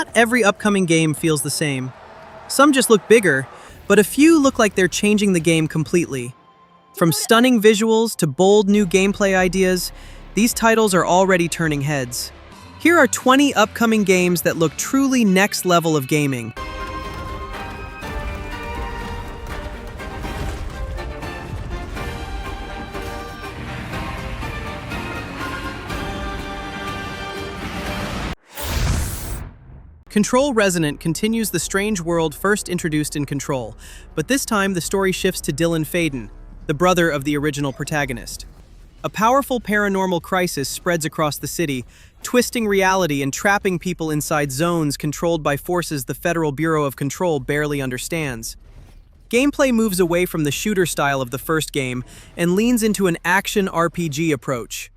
Not every upcoming game feels the same. Some just look bigger, but a few look like they're changing the game completely. From stunning visuals to bold new gameplay ideas, these titles are already turning heads. Here are 20 upcoming games that look truly next level of gaming. Control Resonant continues the strange world first introduced in Control, but this time the story shifts to Dylan Faden, the brother of the original protagonist. A powerful paranormal crisis spreads across the city, twisting reality and trapping people inside zones controlled by forces the Federal Bureau of Control barely understands. Gameplay moves away from the shooter style of the first game and leans into an action RPG approach.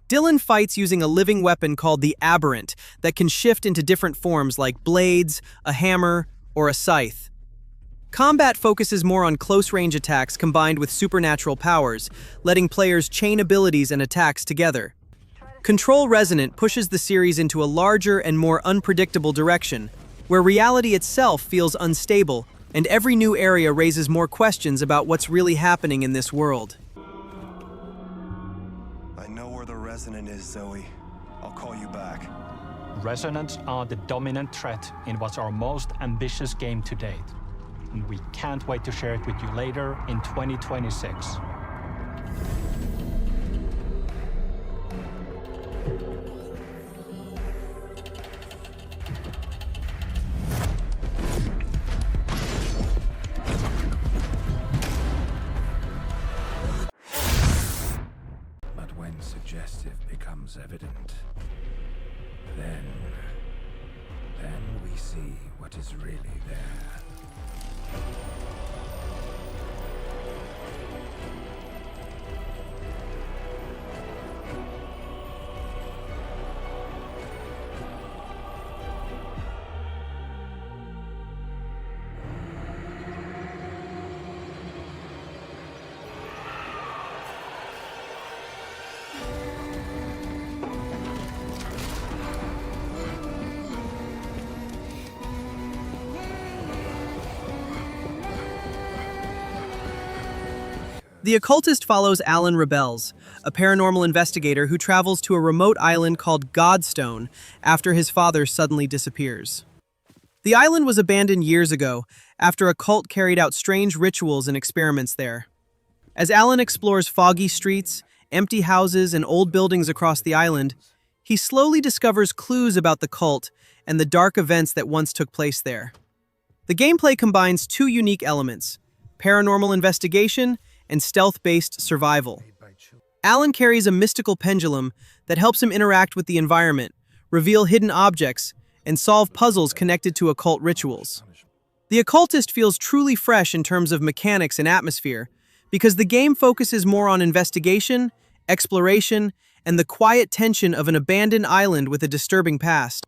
Dylan fights using a living weapon called the Aberrant that can shift into different forms like blades, a hammer, or a scythe. Combat focuses more on close-range attacks combined with supernatural powers, letting players chain abilities and attacks together. Control Resonant pushes the series into a larger and more unpredictable direction, where reality itself feels unstable, and every new area raises more questions about what's really happening in this world. I know where the Resonant is, Zoe. I'll call you back. Resonants are the dominant threat in what's our most ambitious game to date. And we can't wait to share it with you later in 2026. But when suggestive becomes evident, then we see what is really there. The Occultist follows Alan Rebels, a paranormal investigator who travels to a remote island called Godstone after his father suddenly disappears. The island was abandoned years ago after a cult carried out strange rituals and experiments there. As Alan explores foggy streets, empty houses, and old buildings across the island, he slowly discovers clues about the cult and the dark events that once took place there. The gameplay combines two unique elements: paranormal investigation and stealth-based survival. Alan carries a mystical pendulum that helps him interact with the environment, reveal hidden objects, and solve puzzles connected to occult rituals. The Occultist feels truly fresh in terms of mechanics and atmosphere, because the game focuses more on investigation, exploration, and the quiet tension of an abandoned island with a disturbing past.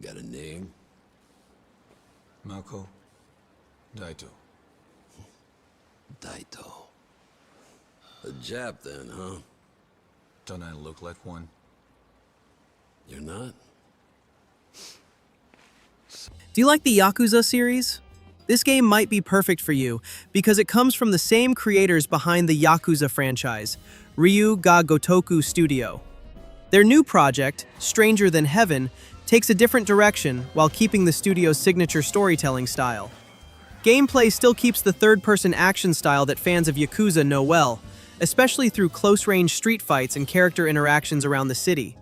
Got a name? Marco, Daito. Daito. A Jap then, huh? Don't I look like one? You're not? Do you like the Yakuza series? This game might be perfect for you because it comes from the same creators behind the Yakuza franchise, Ryu ga Gotoku Studio. Their new project, Stranger Than Heaven, takes a different direction while keeping the studio's signature storytelling style. Gameplay still keeps the third-person action style that fans of Yakuza know well, especially through close-range street fights and character interactions around the city.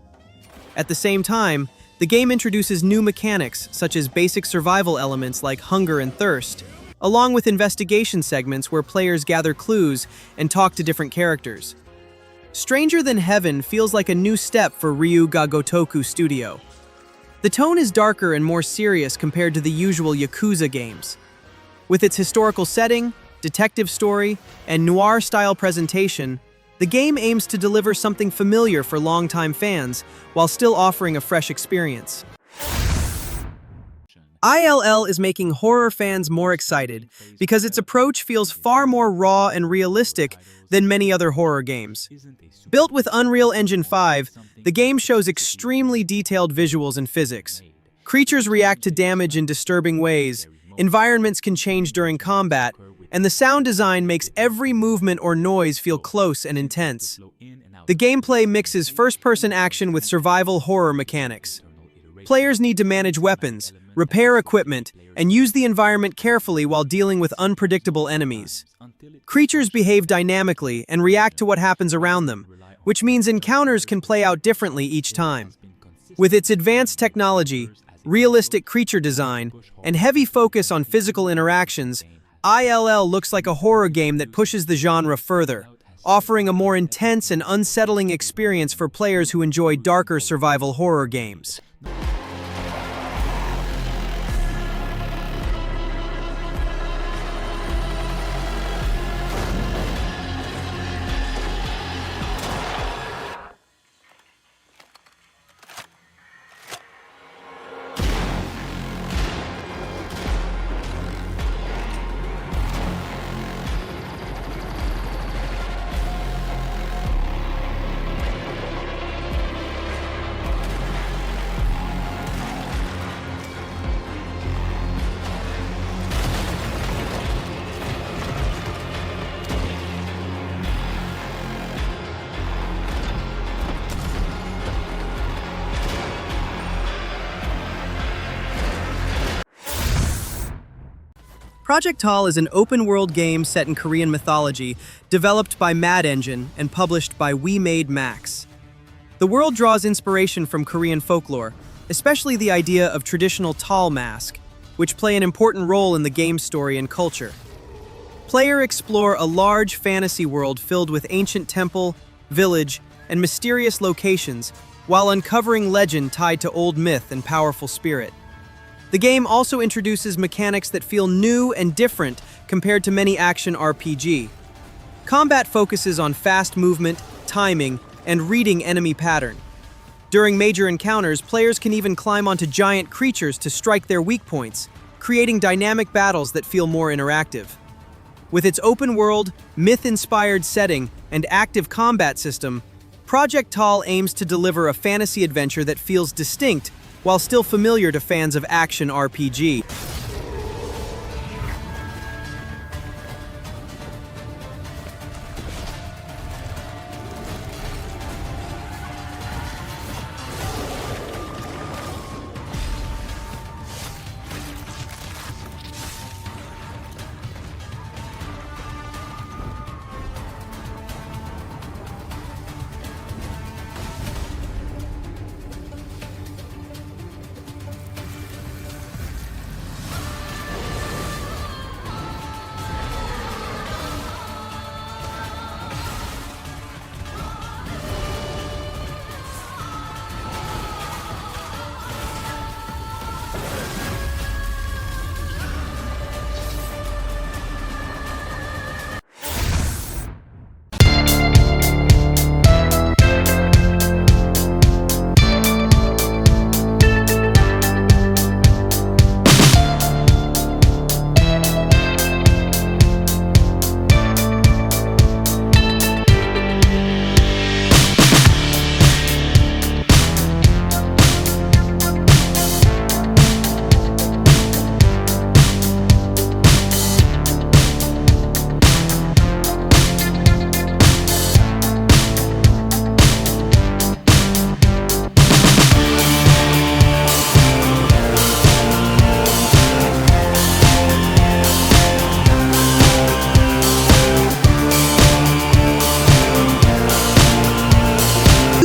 At the same time, the game introduces new mechanics, such as basic survival elements like hunger and thirst, along with investigation segments where players gather clues and talk to different characters. Stranger Than Heaven feels like a new step for Ryu ga Gotoku Studio. The tone is darker and more serious compared to the usual Yakuza games. With its historical setting, detective story, and noir-style presentation, the game aims to deliver something familiar for longtime fans while still offering a fresh experience. ILL is making horror fans more excited because its approach feels far more raw and realistic than many other horror games. Built with Unreal Engine 5, the game shows extremely detailed visuals and physics. Creatures react to damage in disturbing ways, environments can change during combat, and the sound design makes every movement or noise feel close and intense. The gameplay mixes first-person action with survival horror mechanics. Players need to manage weapons, repair equipment, and use the environment carefully while dealing with unpredictable enemies. Creatures behave dynamically and react to what happens around them, which means encounters can play out differently each time. With its advanced technology, realistic creature design, and heavy focus on physical interactions, ILL looks like a horror game that pushes the genre further, offering a more intense and unsettling experience for players who enjoy darker survival horror games. Project Tall is an open-world game set in Korean mythology, developed by Mad Engine and published by We Made Max. The world draws inspiration from Korean folklore, especially the idea of traditional Tall mask, which play an important role in the game's story and culture. Players explore a large fantasy world filled with ancient temple, village, and mysterious locations, while uncovering legend tied to old myth and powerful spirit. The game also introduces mechanics that feel new and different compared to many action RPG. Combat focuses on fast movement, timing, and reading enemy pattern. During major encounters, players can even climb onto giant creatures to strike their weak points, creating dynamic battles that feel more interactive. With its open-world, myth-inspired setting, and active combat system, Project Tall aims to deliver a fantasy adventure that feels distinct while still familiar to fans of action RPG.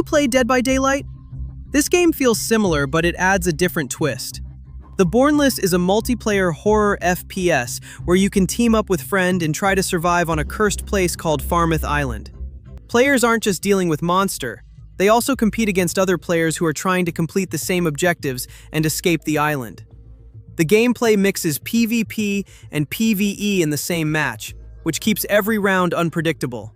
Play Dead by Daylight? This game feels similar, but it adds a different twist. The Bornless is a multiplayer horror FPS where you can team up with friends and try to survive on a cursed place called Falmouth Island. Players aren't just dealing with monster, they also compete against other players who are trying to complete the same objectives and escape the island. The gameplay mixes PvP and PvE in the same match, which keeps every round unpredictable.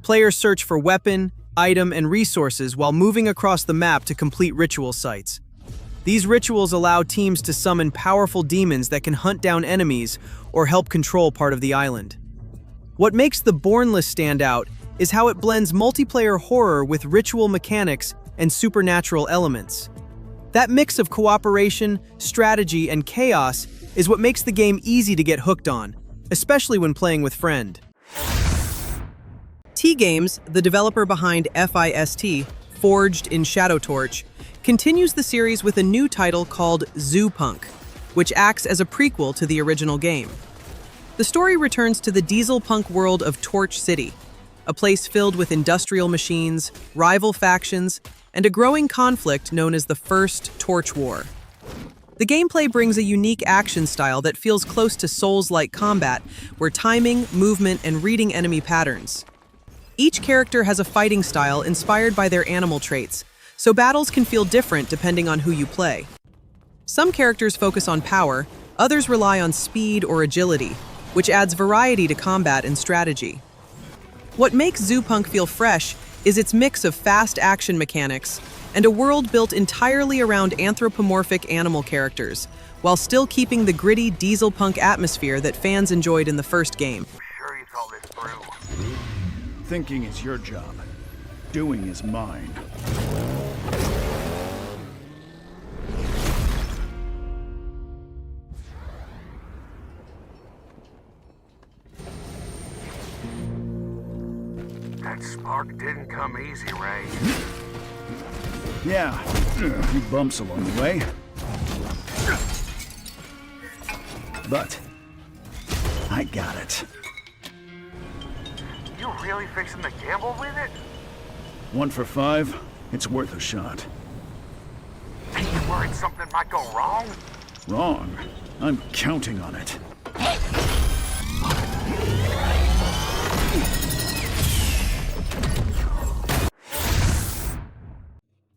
Players search for weapon, item, and resources while moving across the map to complete ritual sites. These rituals allow teams to summon powerful demons that can hunt down enemies or help control part of the island. What makes the Bornless stand out is how it blends multiplayer horror with ritual mechanics and supernatural elements. That mix of cooperation, strategy, and chaos is what makes the game easy to get hooked on, especially when playing with friends. T-Games, the developer behind FIST, Forged in Shadowtorch, continues the series with a new title called Zupunk, which acts as a prequel to the original game. The story returns to the dieselpunk world of Torch City, a place filled with industrial machines, rival factions, and a growing conflict known as the First Torch War. The gameplay brings a unique action style that feels close to Souls-like combat, where timing, movement, and reading enemy patterns. Each character has a fighting style inspired by their animal traits, so battles can feel different depending on who you play. Some characters focus on power, others rely on speed or agility, which adds variety to combat and strategy. What makes Zupunk feel fresh is its mix of fast action mechanics and a world built entirely around anthropomorphic animal characters, while still keeping the gritty dieselpunk atmosphere that fans enjoyed in the first game. Sure you thought this through? Thinking is your job. Doing is mine. That spark didn't come easy, Ray. Yeah, a few bumps along the way. But I got it. You really fixing to gamble with it? 1 for 5, it's worth a shot. Ain't you worried something might go wrong? Wrong. I'm counting on it.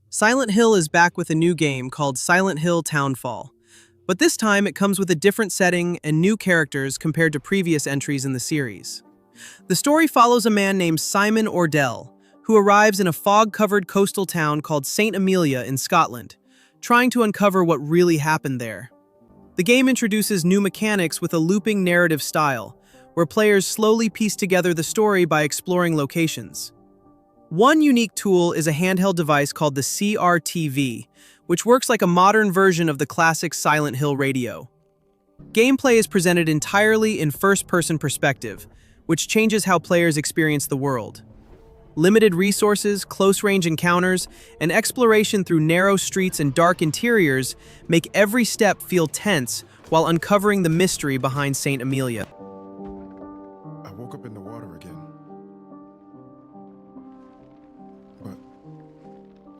Silent Hill is back with a new game called Silent Hill Townfall. But this time it comes with a different setting and new characters compared to previous entries in the series. The story follows a man named Simon Ordell, who arrives in a fog-covered coastal town called St. Amelia in Scotland, trying to uncover what really happened there. The game introduces new mechanics with a looping narrative style, where players slowly piece together the story by exploring locations. One unique tool is a handheld device called the CRTV, which works like a modern version of the classic Silent Hill radio. Gameplay is presented entirely in first-person perspective, which changes how players experience the world. Limited resources, close-range encounters, and exploration through narrow streets and dark interiors make every step feel tense while uncovering the mystery behind St. Amelia. I woke up in the water again. But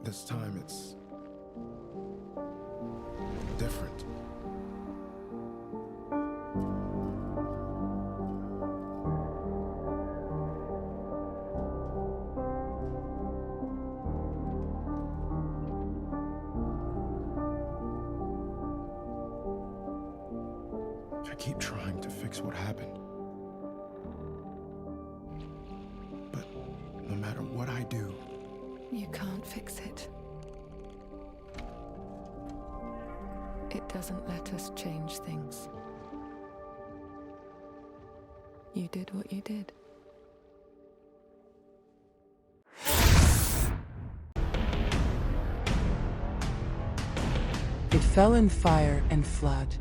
this time it's different. I keep trying to fix what happened. But no matter what I do, you can't fix it. It doesn't let us change things. You did what you did. It fell in fire and flood.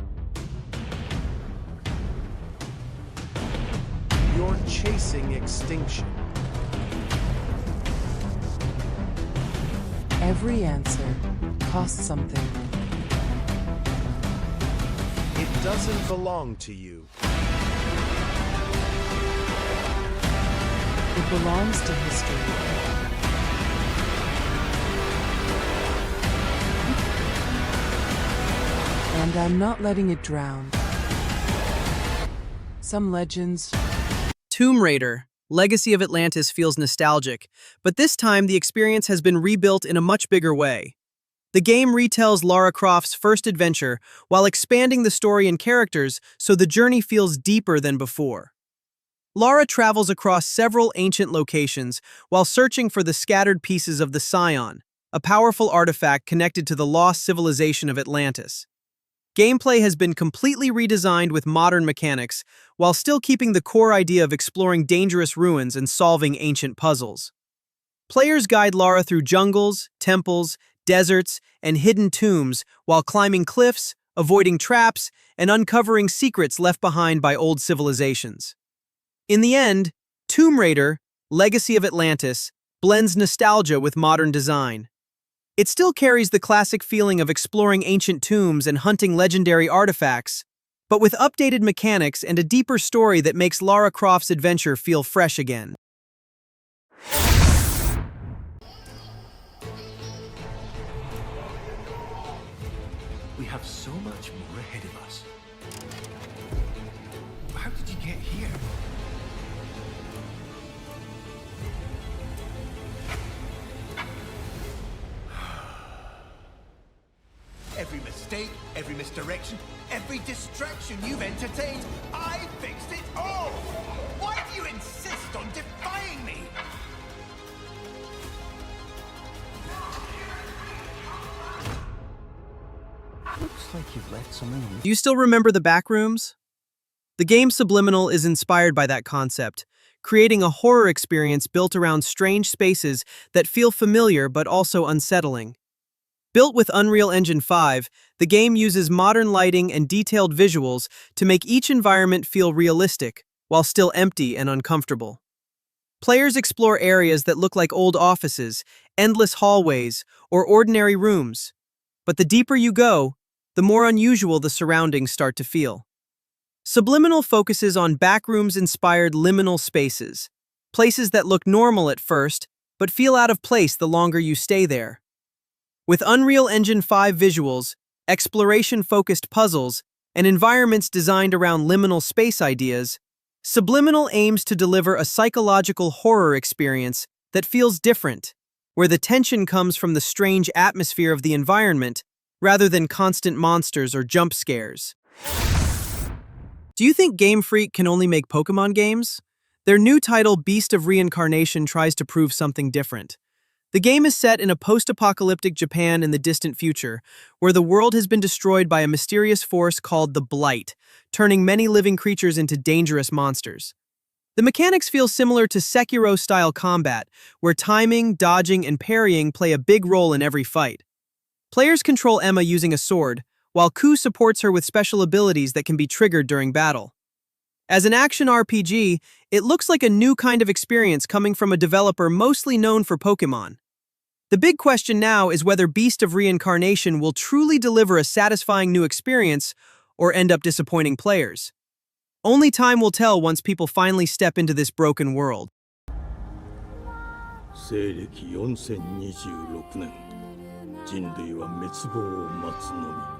You're chasing extinction. Every answer costs something. It doesn't belong to you. It belongs to history. And I'm not letting it drown. Some legends... Tomb Raider, Legacy of Atlantis feels nostalgic, but this time the experience has been rebuilt in a much bigger way. The game retells Lara Croft's first adventure while expanding the story and characters so the journey feels deeper than before. Lara travels across several ancient locations while searching for the scattered pieces of the Scion, a powerful artifact connected to the lost civilization of Atlantis. Gameplay has been completely redesigned with modern mechanics, while still keeping the core idea of exploring dangerous ruins and solving ancient puzzles. Players guide Lara through jungles, temples, deserts, and hidden tombs while climbing cliffs, avoiding traps, and uncovering secrets left behind by old civilizations. In the end, Tomb Raider, Legacy of Atlantis, blends nostalgia with modern design. It still carries the classic feeling of exploring ancient tombs and hunting legendary artifacts, but with updated mechanics and a deeper story that makes Lara Croft's adventure feel fresh again. We have so much more ahead of us. How did you get here? Every mistake, every misdirection, every distraction you've entertained, I fixed it all! Why do you insist on defying me? Looks like you've left something on. Do you still remember the backrooms? The game Subliminal is inspired by that concept, creating a horror experience built around strange spaces that feel familiar but also unsettling. Built with Unreal Engine 5, the game uses modern lighting and detailed visuals to make each environment feel realistic, while still empty and uncomfortable. Players explore areas that look like old offices, endless hallways, or ordinary rooms. But the deeper you go, the more unusual the surroundings start to feel. Subliminal focuses on backrooms-inspired liminal spaces, places that look normal at first, but feel out of place the longer you stay there. With Unreal Engine 5 visuals, exploration-focused puzzles, and environments designed around liminal space ideas, Subliminal aims to deliver a psychological horror experience that feels different, where the tension comes from the strange atmosphere of the environment rather than constant monsters or jump scares. Do you think Game Freak can only make Pokemon games? Their new title, Beast of Reincarnation, tries to prove something different. The game is set in a post-apocalyptic Japan in the distant future, where the world has been destroyed by a mysterious force called the Blight, turning many living creatures into dangerous monsters. The mechanics feel similar to Sekiro-style combat, where timing, dodging, and parrying play a big role in every fight. Players control Emma using a sword, while Ku supports her with special abilities that can be triggered during battle. As an action RPG, it looks like a new kind of experience coming from a developer mostly known for Pokemon. The big question now is whether Beast of Reincarnation will truly deliver a satisfying new experience or end up disappointing players. Only time will tell once people finally step into this broken world. 西暦4026年、人類は滅亡を待つのみ。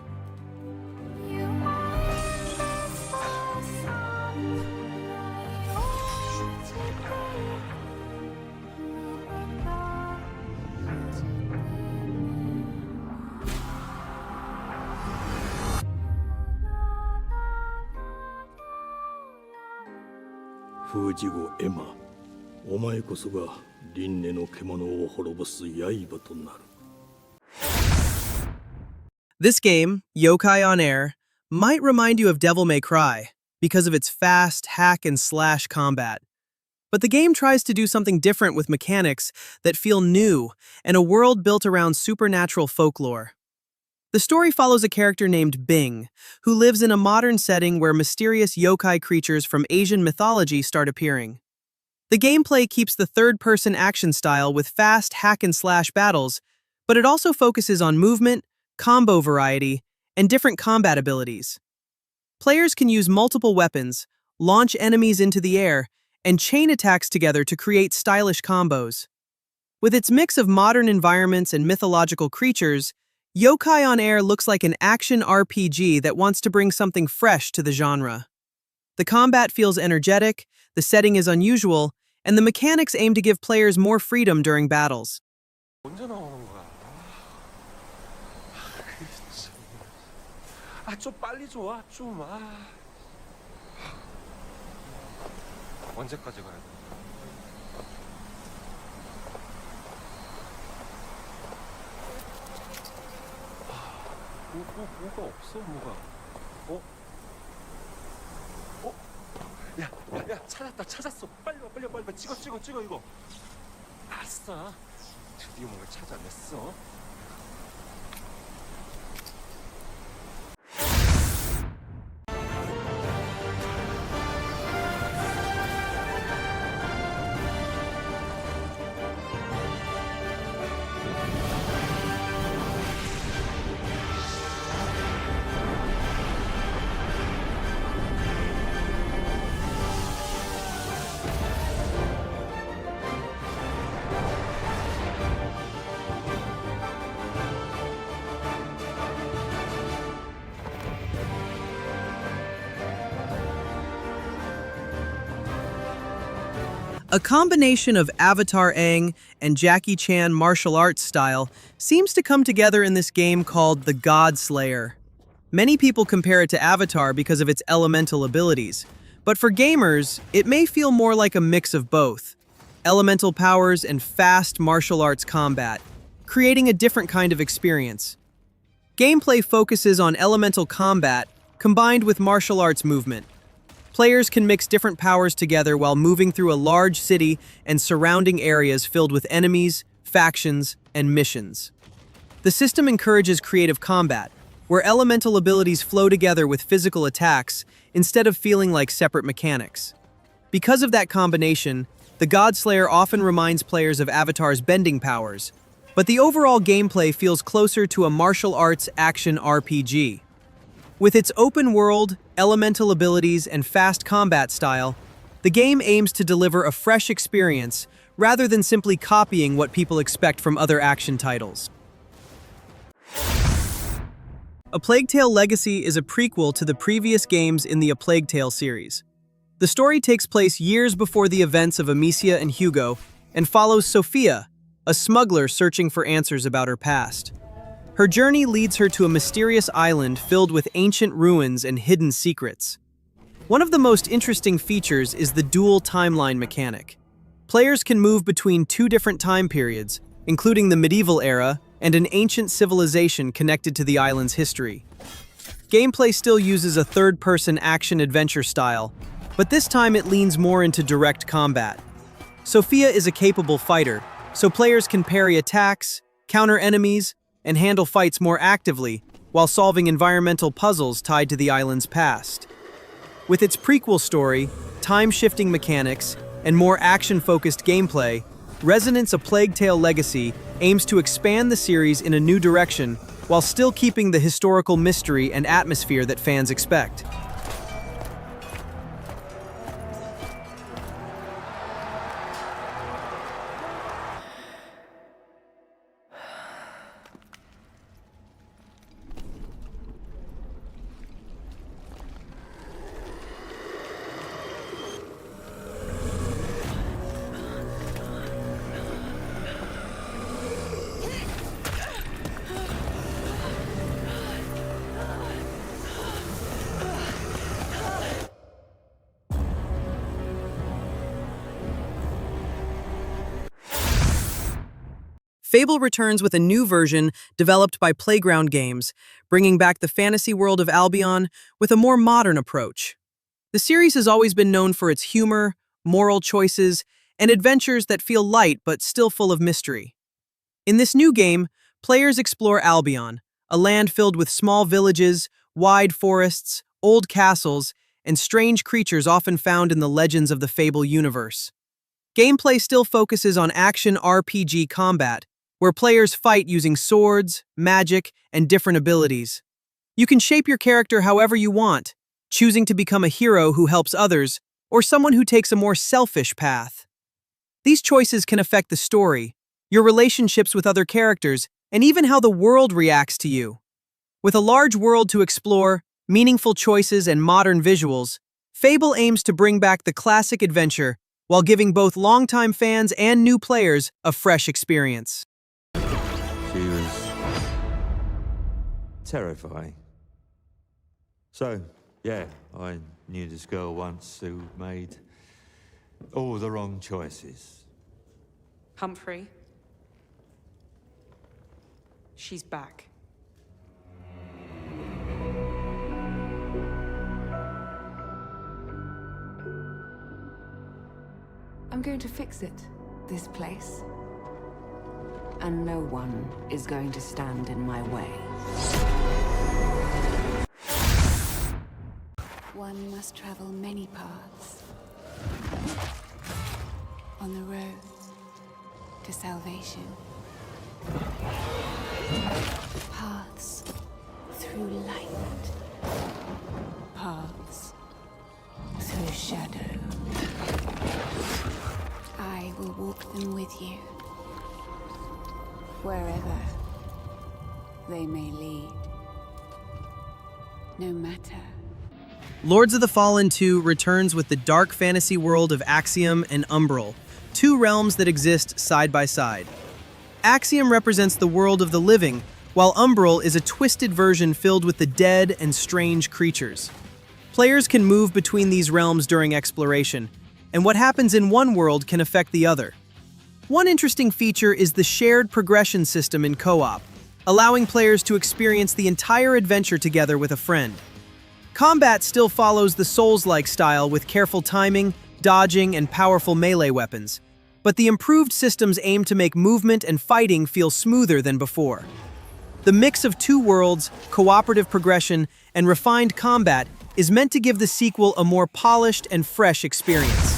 封じ子エマ、お前こそが輪廻の獣を滅ぼす刃となる。This game, Yokai on Air, might remind you of Devil May Cry because of its fast hack-and-slash combat. But the game tries to do something different with mechanics that feel new and a world built around supernatural folklore. The story follows a character named Bing, who lives in a modern setting where mysterious yokai creatures from Asian mythology start appearing. The gameplay keeps the third-person action style with fast hack-and-slash battles, but it also focuses on movement, combo variety, and different combat abilities. Players can use multiple weapons, launch enemies into the air, and chain attacks together to create stylish combos. With its mix of modern environments and mythological creatures, Yokai on Air looks like an action RPG that wants to bring something fresh to the genre. The combat feels energetic, the setting is unusual, and the mechanics aim to give players more freedom during battles. 언제 나오는 거야? 좀 빨리 줘, 좀. 언제까지 가야 돼? 뭐가 없어, 뭐가? 야, 찾았어. 빨리 와, 찍어, 이거. 아싸, 드디어 뭔가 찾아냈어. A combination of Avatar Aang and Jackie Chan martial arts style seems to come together in this game called the God Slayer. Many people compare it to Avatar because of its elemental abilities, but for gamers, it may feel more like a mix of both. Elemental powers and fast martial arts combat, creating a different kind of experience. Gameplay focuses on elemental combat combined with martial arts movement. Players can mix different powers together while moving through a large city and surrounding areas filled with enemies, factions, and missions. The system encourages creative combat, where elemental abilities flow together with physical attacks instead of feeling like separate mechanics. Because of that combination, the God Slayer often reminds players of Avatar's bending powers, but the overall gameplay feels closer to a martial arts action RPG. With its open world, elemental abilities, and fast combat style, the game aims to deliver a fresh experience rather than simply copying what people expect from other action titles. A Plague Tale Legacy is a prequel to the previous games in the A Plague Tale series. The story takes place years before the events of Amicia and Hugo and follows Sophia, a smuggler searching for answers about her past. Her journey leads her to a mysterious island filled with ancient ruins and hidden secrets. One of the most interesting features is the dual timeline mechanic. Players can move between two different time periods, including the medieval era and an ancient civilization connected to the island's history. Gameplay still uses a third-person action-adventure style, but this time it leans more into direct combat. Sophia is a capable fighter, so players can parry attacks, counter enemies, and handle fights more actively while solving environmental puzzles tied to the island's past. With its prequel story, time-shifting mechanics, and more action-focused gameplay, Resonant's A Plague Tale Legacy aims to expand the series in a new direction while still keeping the historical mystery and atmosphere that fans expect. Fable returns with a new version developed by Playground Games, bringing back the fantasy world of Albion with a more modern approach. The series has always been known for its humor, moral choices, and adventures that feel light but still full of mystery. In this new game, players explore Albion, a land filled with small villages, wide forests, old castles, and strange creatures often found in the legends of the Fable universe. Gameplay still focuses on action RPG combat, where players fight using swords, magic, and different abilities. You can shape your character however you want, choosing to become a hero who helps others, or someone who takes a more selfish path. These choices can affect the story, your relationships with other characters, and even how the world reacts to you. With a large world to explore, meaningful choices, and modern visuals, Fable aims to bring back the classic adventure while giving both longtime fans and new players a fresh experience. She was terrifying. So, yeah, I knew this girl once who made all the wrong choices. Humphrey. She's back. I'm going to fix it, this place. And no one is going to stand in my way. One must travel many paths on the road to salvation. Paths through light. Paths through shadow. I will walk them with you. Wherever they may lead. No matter. Lords of the Fallen 2 returns with the dark fantasy world of Axiom and Umbral, two realms that exist side by side. Axiom represents the world of the living, while Umbral is a twisted version filled with the dead and strange creatures. Players can move between these realms during exploration, and what happens in one world can affect the other. One interesting feature is the shared progression system in co-op, allowing players to experience the entire adventure together with a friend. Combat still follows the Souls-like style with careful timing, dodging, and powerful melee weapons, but the improved systems aim to make movement and fighting feel smoother than before. The mix of two worlds, cooperative progression, and refined combat is meant to give the sequel a more polished and fresh experience.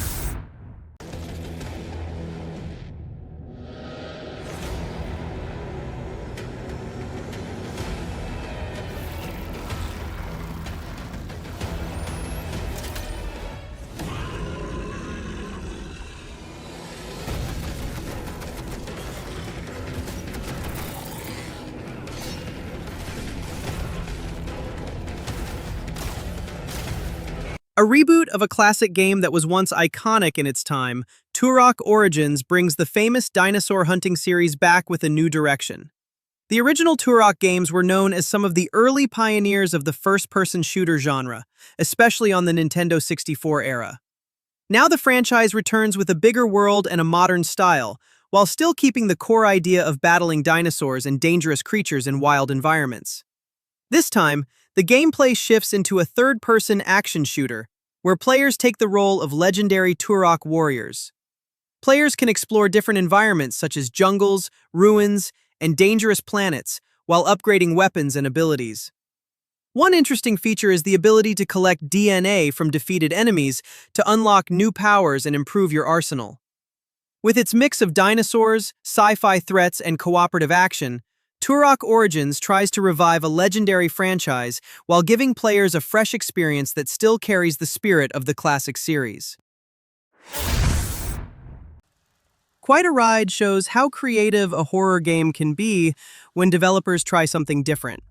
A reboot of a classic game that was once iconic in its time, Turok Origins brings the famous dinosaur hunting series back with a new direction. The original Turok games were known as some of the early pioneers of the first-person shooter genre, especially on the Nintendo 64 era. Now the franchise returns with a bigger world and a modern style, while still keeping the core idea of battling dinosaurs and dangerous creatures in wild environments. This time, the gameplay shifts into a third-person action shooter, where players take the role of legendary Turok warriors. Players can explore different environments such as jungles, ruins, and dangerous planets, while upgrading weapons and abilities. One interesting feature is the ability to collect DNA from defeated enemies to unlock new powers and improve your arsenal. With its mix of dinosaurs, sci-fi threats, and cooperative action, Turok Origins tries to revive a legendary franchise while giving players a fresh experience that still carries the spirit of the classic series. Quite a Ride shows how creative a horror game can be when developers try something different.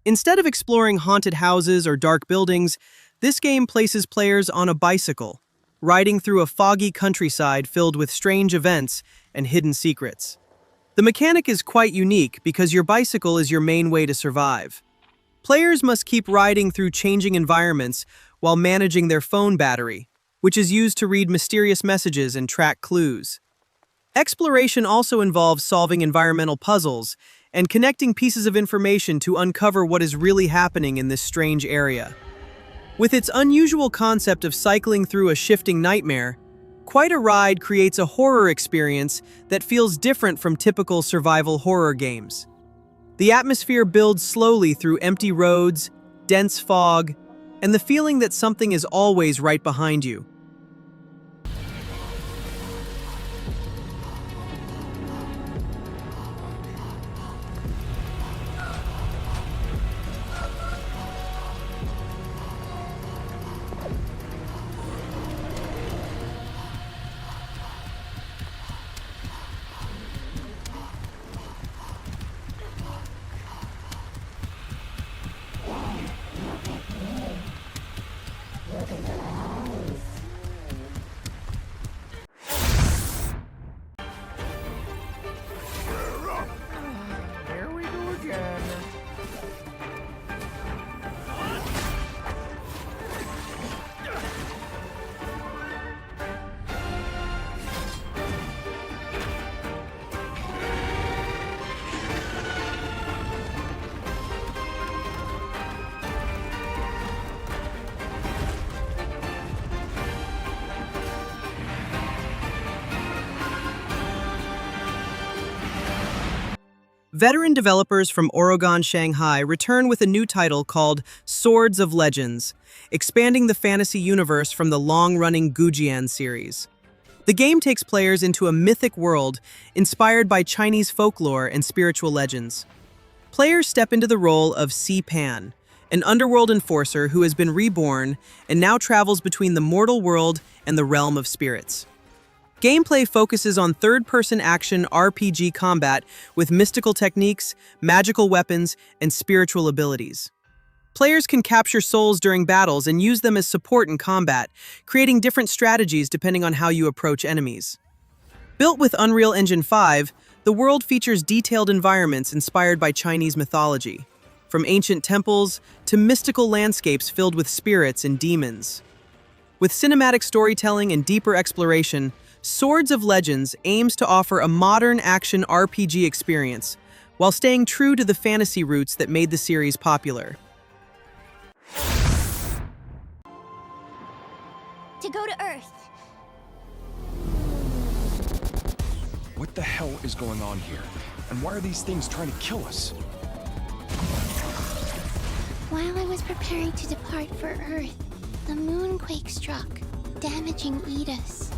Instead of exploring haunted houses or dark buildings, this game places players on a bicycle, riding through a foggy countryside filled with strange events and hidden secrets. The mechanic is quite unique because your bicycle is your main way to survive. Players must keep riding through changing environments while managing their phone battery, which is used to read mysterious messages and track clues. Exploration also involves solving environmental puzzles and connecting pieces of information to uncover what is really happening in this strange area. With its unusual concept of cycling through a shifting nightmare, Quite a Ride creates a horror experience that feels different from typical survival horror games. The atmosphere builds slowly through empty roads, dense fog, and the feeling that something is always right behind you. Veteran developers from Oregon, Shanghai return with a new title called Swords of Legends, expanding the fantasy universe from the long-running Gujian series. The game takes players into a mythic world inspired by Chinese folklore and spiritual legends. Players step into the role of Si Pan, an underworld enforcer who has been reborn and now travels between the mortal world and the realm of spirits. Gameplay focuses on third-person action RPG combat with mystical techniques, magical weapons, and spiritual abilities. Players can capture souls during battles and use them as support in combat, creating different strategies depending on how you approach enemies. Built with Unreal Engine 5, the world features detailed environments inspired by Chinese mythology, from ancient temples to mystical landscapes filled with spirits and demons. With cinematic storytelling and deeper exploration, Swords of Legends aims to offer a modern action RPG experience while staying true to the fantasy roots that made the series popular. To go to Earth. What the hell is going on here? And why are these things trying to kill us? While I was preparing to depart for Earth, the moonquake struck, damaging Edis.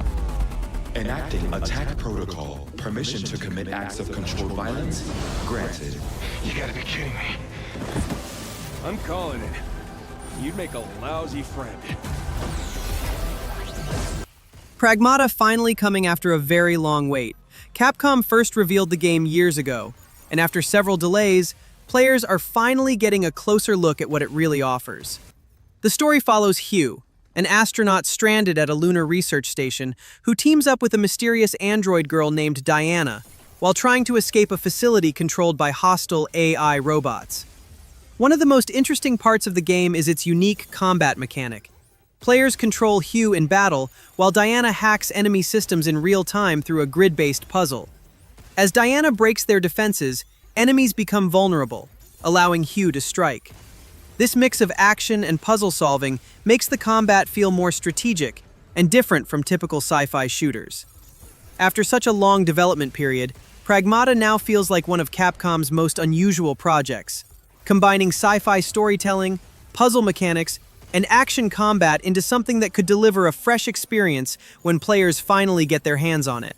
Enacting attack protocol. Permission to commit acts of controlled violence granted. You gotta be kidding me. I'm calling it. You'd make a lousy friend. Pragmata finally coming after a very long wait. Capcom first revealed the game years ago, and after several delays, players are finally getting a closer look at what it really offers. The story follows Hugh, an astronaut stranded at a lunar research station who teams up with a mysterious android girl named Diana while trying to escape a facility controlled by hostile AI robots. One of the most interesting parts of the game is its unique combat mechanic. Players control Hugh in battle, while Diana hacks enemy systems in real time through a grid-based puzzle. As Diana breaks their defenses, enemies become vulnerable, allowing Hugh to strike. This mix of action and puzzle solving makes the combat feel more strategic and different from typical sci-fi shooters. After such a long development period, Pragmata now feels like one of Capcom's most unusual projects, combining sci-fi storytelling, puzzle mechanics, and action combat into something that could deliver a fresh experience when players finally get their hands on it.